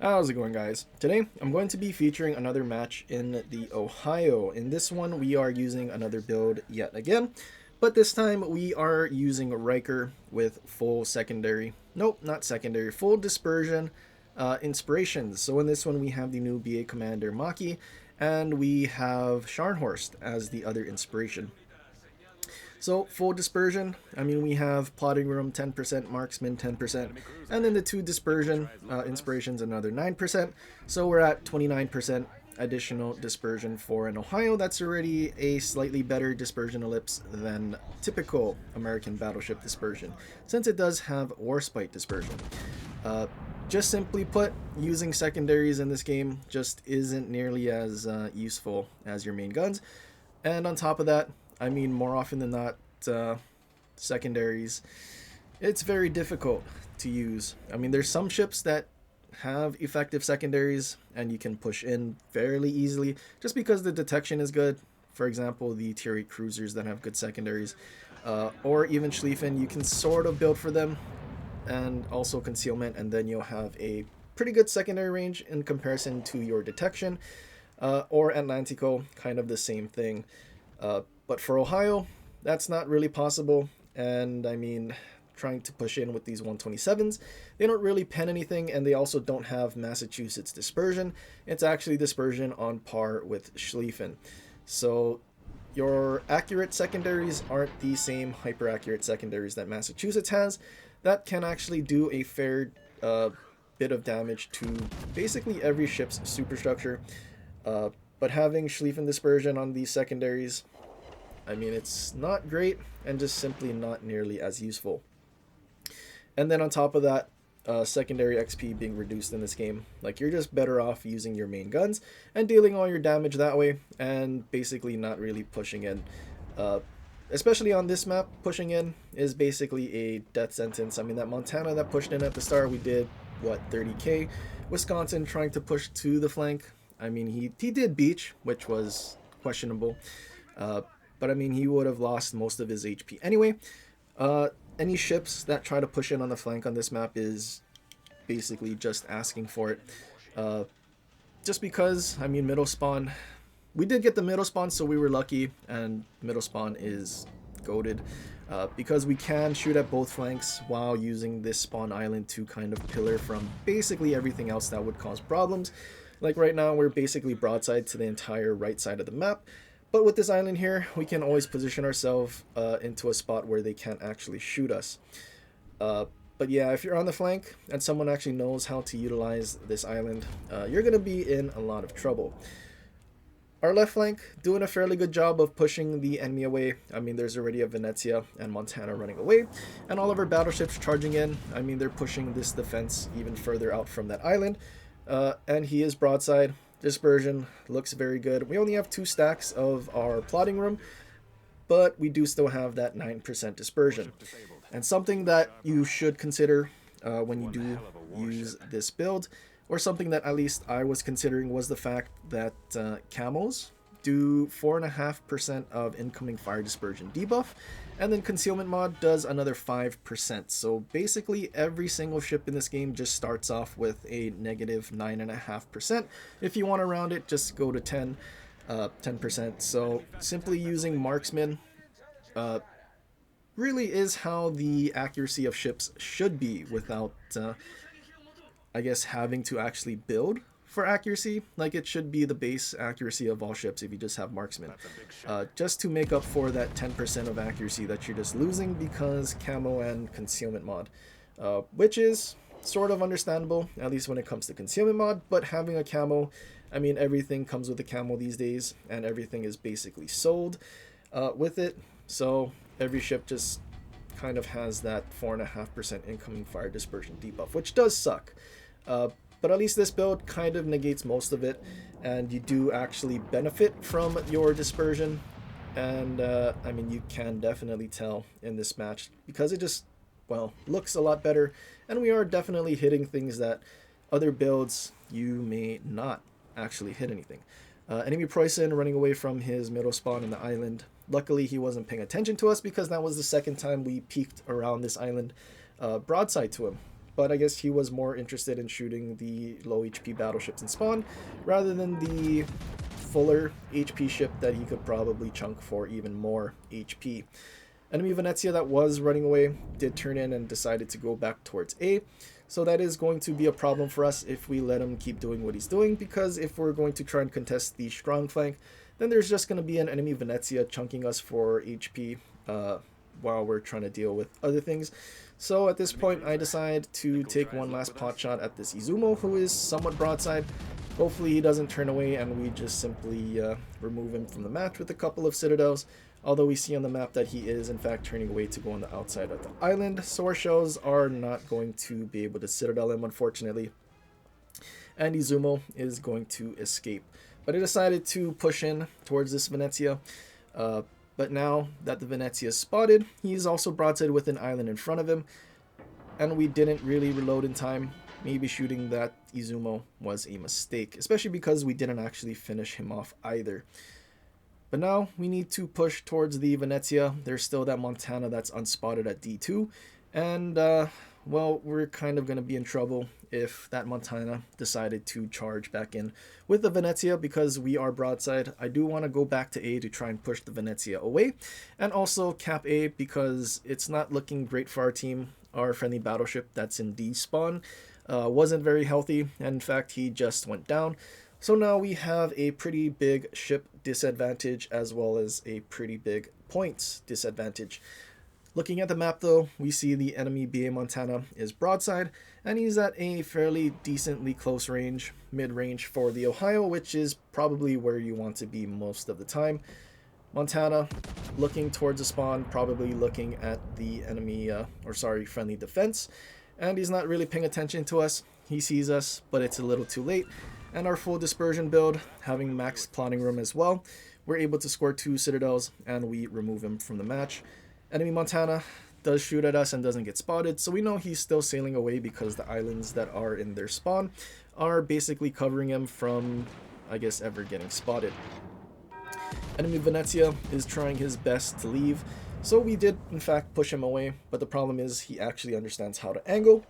How's it going, guys? Today I'm going to be featuring another match in the Ohio. In this one we are using another build yet again, but this time we are using Riker with full secondary, nope, not secondary, full dispersion inspirations. So in this one we have the new BA Commander Maki, and we have Scharnhorst as the other inspiration. So full dispersion, I mean, we have plotting room 10%, marksman 10%, and then the two dispersion inspirations another 9%. So we're at 29% additional dispersion for an Ohio. That's already a slightly better dispersion ellipse than typical American battleship dispersion, since it does have warspite dispersion. Just simply put, using secondaries in this game just isn't nearly as useful as your main guns. And on top of that, I mean, more often than not, secondaries, it's very difficult to use. I mean, there's some ships that have effective secondaries and you can push in fairly easily just because the detection is good. For example, the tier 8 cruisers that have good secondaries, or even Schlieffen, you can sort of build for them, and also concealment, and then you'll have a pretty good secondary range in comparison to your detection. Or Atlantico, kind of the same thing. But for Ohio, that's not really possible. And I mean, trying to push in with these 127s, they don't really pen anything, and they also don't have Massachusetts dispersion. It's actually dispersion on par with Schlieffen. So your accurate secondaries aren't the same hyper accurate secondaries that Massachusetts has. That can actually do a fair bit of damage to basically every ship's superstructure. But having Schlieffen dispersion on these secondaries, I mean, it's not great and just simply not nearly as useful. And then on top of that, secondary XP being reduced in this game, like, you're just better off using your main guns and dealing all your damage that way, and basically not really pushing in. Especially on this map, pushing in is basically a death sentence. I mean, that Montana that pushed in at the start, we did, what, 30k? Wisconsin trying to push to the flank, I mean, he did beach, which was questionable. But I mean, he would have lost most of his HP anyway. Any ships that try to push in on the flank on this map is basically just asking for it. Just because, I mean, middle spawn, we did get the middle spawn, so we were lucky, and middle spawn is goated. Because we can shoot at both flanks while using this spawn island to kind of pillar from basically everything else that would cause problems. Like right now, we're basically broadside to the entire right side of the map. But with this island here, we can always position ourselves into a spot where they can't actually shoot us. But yeah, if you're on the flank and someone actually knows how to utilize this island, you're going to be in a lot of trouble. Our left flank doing a fairly good job of pushing the enemy away. I mean, there's already a Venezia and Montana running away, and all of our battleships charging in. I mean, they're pushing this defense even further out from that island. And he is broadside. Dispersion looks very good. We only have 2 stacks of our plotting room, but we do still have that 9% dispersion. And something that you should consider when you do use this build, or something that at least I was considering, was the fact that camos do 4.5% of incoming fire dispersion debuff, and then concealment mod does another 5%. So basically every single ship in this game just starts off with a negative 9.5%. If you want to round it, just go to 10%. So simply using marksman really is how the accuracy of ships should be, without I guess having to actually build for accuracy. Like, it should be the base accuracy of all ships if you just have marksman, just to make up for that 10% of accuracy that you're just losing because camo and concealment mod, which is sort of understandable, at least when it comes to concealment mod. But having a camo, I mean, everything comes with a camo these days, and everything is basically sold with it. So every ship just kind of has that 4.5% incoming fire dispersion debuff, which does suck. But at least this build kind of negates most of it, and you do actually benefit from your dispersion. And I mean, you can definitely tell in this match because it just, well, looks a lot better, and we are definitely hitting things that other builds you may not actually hit anything. Enemy Preussen running away from his middle spawn in the island. Luckily, he wasn't paying attention to us because that was the second time we peeked around this island broadside to him. but I guess he was more interested in shooting the low HP battleships in spawn rather than the fuller HP ship that he could probably chunk for even more HP. Enemy Venezia that was running away did turn in and decided to go back towards A. So that is going to be a problem for us if we let him keep doing what he's doing, because if we're going to try and contest the strong flank, then there's just going to be an enemy Venezia chunking us for HP while we're trying to deal with other things. So at this point, I decide to take one last pot shot at this Izumo, who is somewhat broadside. Hopefully he doesn't turn away and we just simply remove him from the match with a couple of citadels. Although we see on the map that he is in fact turning away to go on the outside of the island, so our shells are not going to be able to citadel him, unfortunately. And Izumo is going to escape. But I decided to push in towards this Venezia. But now that the Venezia is spotted, he's also broadside with an island in front of him. And we didn't really reload in time. Maybe shooting that Izumo was a mistake, especially because we didn't actually finish him off either. But now we need to push towards the Venezia. There's still that Montana that's unspotted at D2. And, well, we're kind of going to be in trouble if that Montana decided to charge back in with the Venezia, because we are broadside. I do want to go back to A to try and push the Venezia away. And also cap A, because it's not looking great for our team. Our friendly battleship that's in D spawn wasn't very healthy. And in fact, he just went down. So now we have a pretty big ship disadvantage as well as a pretty big points disadvantage. Looking at the map though, we see the enemy BA Montana is broadside, and he's at a fairly decently close range, mid-range for the Ohio, which is probably where you want to be most of the time. Montana looking towards the spawn, probably looking at the enemy, friendly defense, and he's not really paying attention to us. He sees us, but it's a little too late. And our full dispersion build, having max plotting room as well, we're able to score 2 citadels and we remove him from the match. Enemy Montana does shoot at us and doesn't get spotted, so we know he's still sailing away because the islands that are in their spawn are basically covering him from, I guess, ever getting spotted. Enemy Venezia is trying his best to leave, so we did in fact push him away, but the problem is he actually understands how to angle.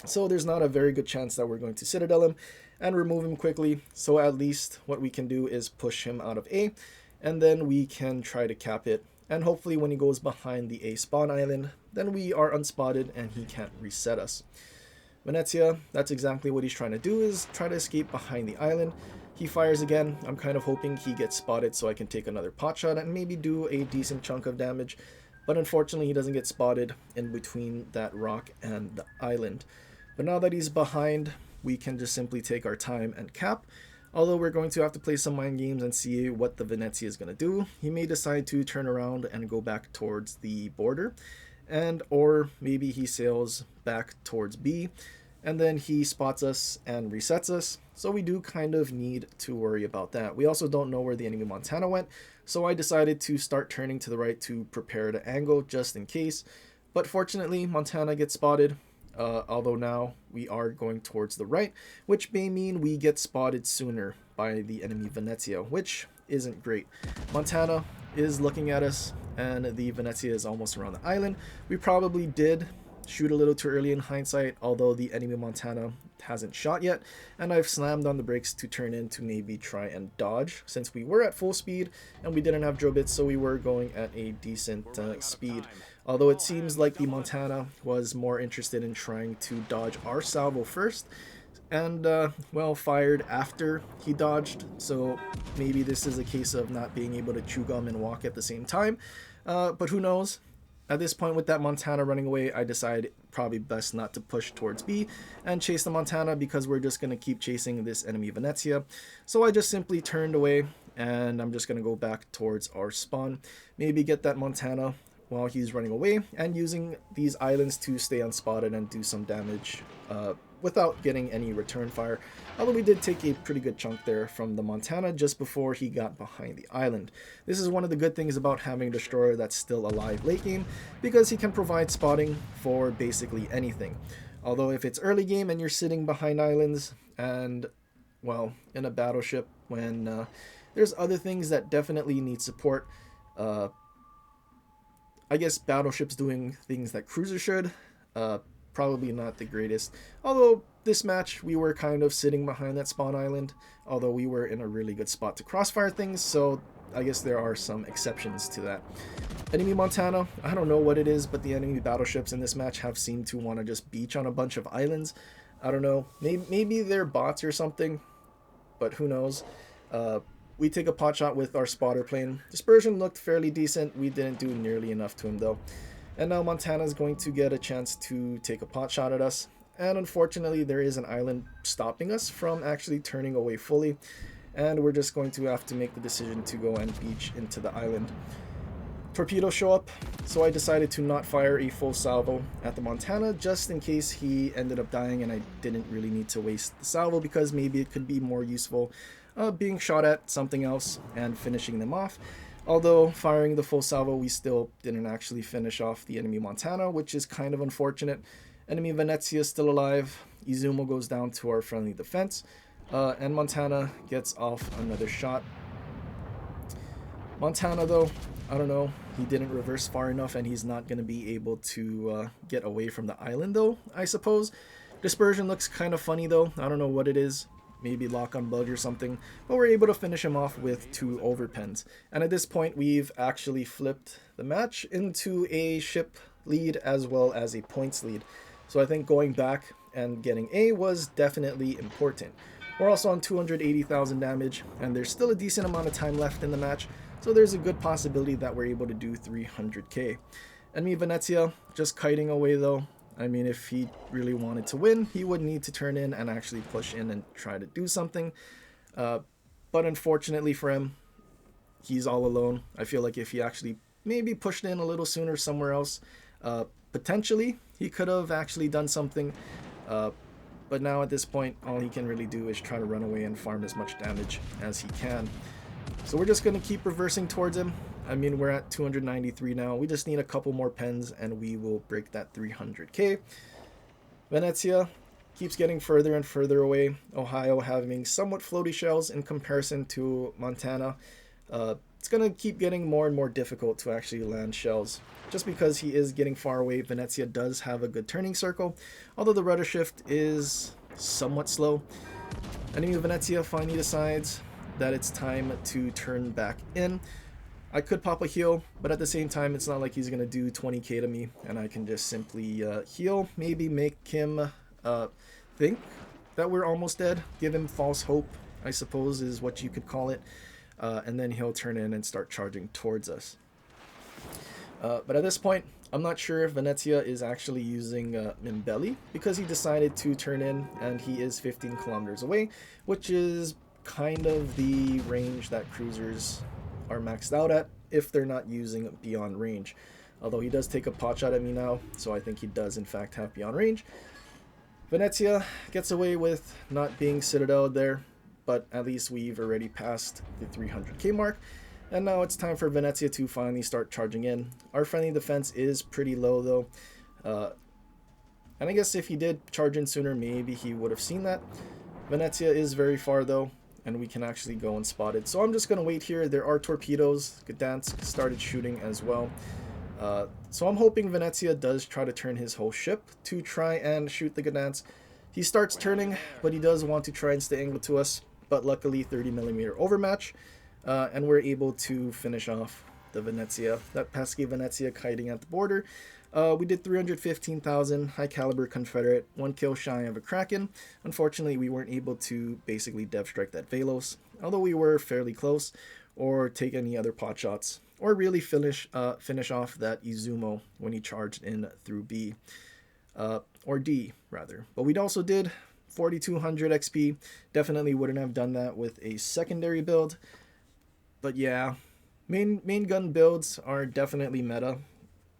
So there's not a very good chance that we're going to citadel him and remove him quickly. So at least what we can do is push him out of A, and then we can try to cap it. And hopefully when he goes behind the A spawn island, then we are unspotted and he can't reset us. Venezia, that's exactly what he's trying to do, is try to escape behind the island. He fires again. I'm kind of hoping he gets spotted so I can take another pot shot and maybe do a decent chunk of damage. But unfortunately he doesn't get spotted in between that rock and the island. But now that he's behind, we can just simply take our time and cap. Although we're going to have to play some mind games and see what the Venezia is going to do. He may decide to turn around and go back towards the border. Or maybe he sails back towards B. And then he spots us and resets us. So we do kind of need to worry about that. We also don't know where the enemy Montana went. So I decided to start turning to the right to prepare to angle just in case. But fortunately, Montana gets spotted. Although now we are going towards the right, which may mean we get spotted sooner by the enemy Venezia, which isn't great. Montana is looking at us, and the Venezia is almost around the island. We probably did shoot a little too early in hindsight, although the enemy Montana hasn't shot yet, and I've slammed on the brakes to turn in to maybe try and dodge, since we were at full speed and we didn't have drill bits, so we were going at a decent speed. Although it seems like the Montana was more interested in trying to dodge our salvo first, and, well, fired after he dodged, so maybe this is a case of not being able to chew gum and walk at the same time, but who knows. At this point, with that Montana running away, I decide probably best not to push towards B and chase the Montana, because we're just going to keep chasing this enemy Venezia. So I just simply turned away, and I'm just going to go back towards our spawn, maybe get that Montana while he's running away, and using these islands to stay unspotted and do some damage without getting any return fire. Although we did take a pretty good chunk there from the Montana just before he got behind the island. This is one of the good things about having a destroyer that's still alive late game, because he can provide spotting for basically anything. Although if it's early game and you're sitting behind islands and, well, in a battleship when there's other things that definitely need support, I guess battleships doing things that cruisers should, probably not the greatest. Although this match, we were kind of sitting behind that spawn island, although we were in a really good spot to crossfire things, so I guess there are some exceptions to that. Enemy Montana, I don't know what it is, but the enemy battleships in this match have seemed to want to just beach on a bunch of islands. I don't know, maybe they're bots or something, but who knows. We take a pot shot with our spotter plane. Dispersion looked fairly decent. We didn't do nearly enough to him though. And now Montana is going to get a chance to take a pot shot at us. And unfortunately, there is an island stopping us from actually turning away fully. And we're just going to have to make the decision to go and beach into the island. Torpedoes show up, so I decided to not fire a full salvo at the Montana just in case he ended up dying and I didn't really need to waste the salvo because maybe it could be more useful being shot at something else and finishing them off. Although firing the full salvo, we still didn't actually finish off the enemy Montana, which is kind of unfortunate. Enemy Venezia is still alive. Izumo goes down to our friendly defense, and Montana gets off another shot. Montana, though, I don't know, he didn't reverse far enough and he's not going to be able to get away from the island, though, I suppose. Dispersion looks kind of funny, though. I don't know what it is. Maybe lock on bug or something, but we're able to finish him off with 2 overpens. And at this point, we've actually flipped the match into a ship lead as well as a points lead. So I think going back and getting A was definitely important. We're also on 280,000 damage, and there's still a decent amount of time left in the match, so there's a good possibility that we're able to do 300k. Enemy Venezia just kiting away though. I mean, if he really wanted to win, he would need to turn in and actually push in and try to do something. But unfortunately for him, he's all alone. I feel like if he actually maybe pushed in a little sooner somewhere else, potentially he could have actually done something. But now at this point, all he can really do is try to run away and farm as much damage as he can. So we're just going to keep reversing towards him. I mean, we're at 293 now. We just need a couple more pens and we will break that 300k. Venezia keeps getting further and further away. Ohio having somewhat floaty shells in comparison to Montana. It's going to keep getting more and more difficult to actually land shells. Just because he is getting far away, Venezia does have a good turning circle, although the rudder shift is somewhat slow. Enemy Venezia finally decides that it's time to turn back in. I could pop a heal, but at the same time, it's not like he's going to do 20k to me, and I can just simply heal, maybe make him think that we're almost dead, give him false hope, I suppose is what you could call it, and then he'll turn in and start charging towards us. But at this point, I'm not sure if Venezia is actually using Mimbelli, because he decided to turn in, and he is 15 kilometers away, which is kind of the range that cruisers are maxed out at if they're not using beyond range. Although he does take a pot shot at me now, so I think he does in fact have beyond range. Venezia gets away with not being Citadel there, but at least we've already passed the 300k mark, and now it's time for Venezia to finally start charging in. Our friendly defense is pretty low though, and I guess if he did charge in sooner, maybe he would have seen that. Venezia is very far though, and we can actually go and spot it. So I'm just going to wait here. There are torpedoes. Gdansk started shooting as well. So I'm hoping Venezia does try to turn his whole ship to try and shoot the Gdansk. He starts turning, but he does want to try and stay angled to us. But luckily 30mm overmatch, and we're able to finish off the Venezia. That pesky Venezia kiting at the border. We did 315,000, high caliber Confederate, 1 kill shy of a Kraken. Unfortunately, we weren't able to basically dev strike that Velos, although we were fairly close, or take any other pot shots, or really finish off that Izumo when he charged in through B, or D rather. But we also did 4,200 XP. Definitely wouldn't have done that with a secondary build. But yeah, main gun builds are definitely meta.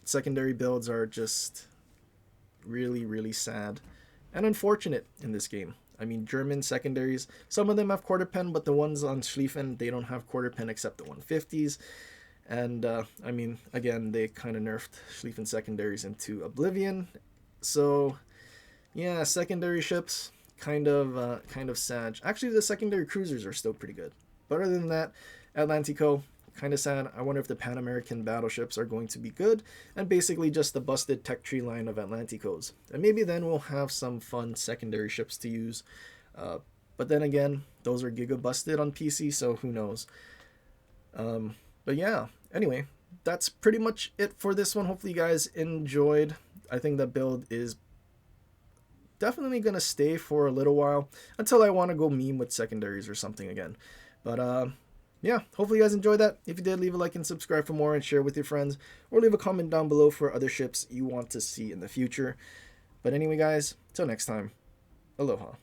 Secondary builds are just really, really sad and unfortunate in this game. I mean, German secondaries, some of them have quarter pen, but the ones on Schlieffen, they don't have quarter pen except the 150s. And I mean, again, they kind of nerfed Schlieffen secondaries into oblivion. So yeah, secondary ships, kind of sad. Actually, the secondary cruisers are still pretty good. But other than that, Atlantico, Kind of sad. I wonder if the Pan American battleships are going to be good, and basically just the busted tech tree line of Atlanticos. And maybe then we'll have some fun secondary ships to use. But then again, those are giga busted on PC, so who knows. But yeah, anyway, that's pretty much it for this one. Hopefully you guys enjoyed. I think that build is definitely going to stay for a little while until I want to go meme with secondaries or something again. But yeah, hopefully you guys enjoyed that. If you did, leave a like and subscribe for more and share with your friends, or leave a comment down below for other ships you want to see in the future. But anyway, guys, till next time, aloha.